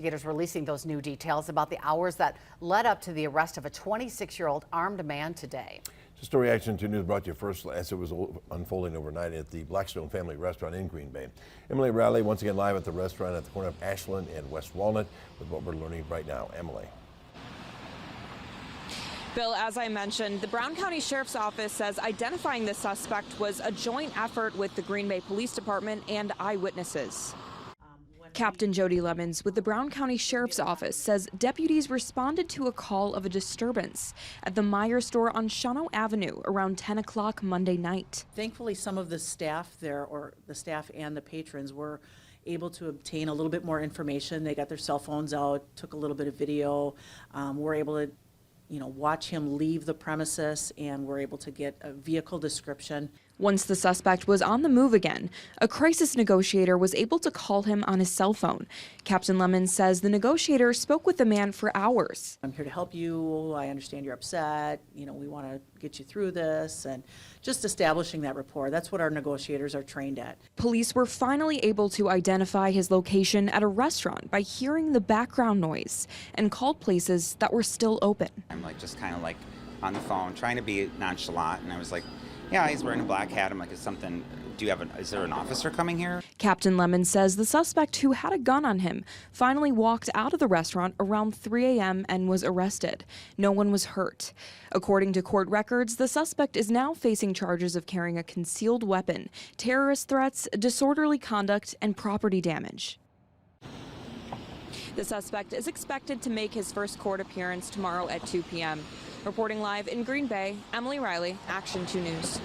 Investigators releasing those new details about the hours that led up to the arrest of a 26-year-old armed man today. Just a reaction to news brought to you first as it was unfolding overnight at the Blackstone Family Restaurant in Green Bay. Emily Riley once again live at the restaurant at the corner of Ashland and West Walnut with what we're learning right now. Emily. Bill, as I mentioned, the Brown County Sheriff's Office says identifying the suspect was a joint effort with the Green Bay Police Department and eyewitnesses. Captain Jody Lemons with the Brown County Sheriff's Office says deputies responded to a call of a disturbance at the Meyer store on Shawano Avenue around 10 o'clock Monday night. Thankfully, some of the staff there, or the staff and the patrons, were able to obtain a little bit more information. They got their cell phones out, took a little bit of video, were able to watch him leave the premises, and were able to get a vehicle description. Once the suspect was on the move again, a crisis negotiator was able to call him on his cell phone. Captain Lemons says the negotiator spoke with the man for hours. I'm here to help you. I understand you're upset. We want to get you through this, and just establishing that rapport. That's what our negotiators are trained at. Police were finally able to identify his location at a restaurant by hearing the background noise and called places that were still open. I'm just kind of on the phone trying to be nonchalant, and I was like, yeah, he's wearing a black hat. I'm like, is there an officer coming here? Captain Lemons says the suspect, who had a gun on him, finally walked out of the restaurant around 3 a.m. and was arrested. No one was hurt. According to court records, the suspect is now facing charges of carrying a concealed weapon, terrorist threats, disorderly conduct, and property damage. The suspect is expected to make his first court appearance tomorrow at 2 p.m. Reporting live in Green Bay, Emily Riley, Action 2 News.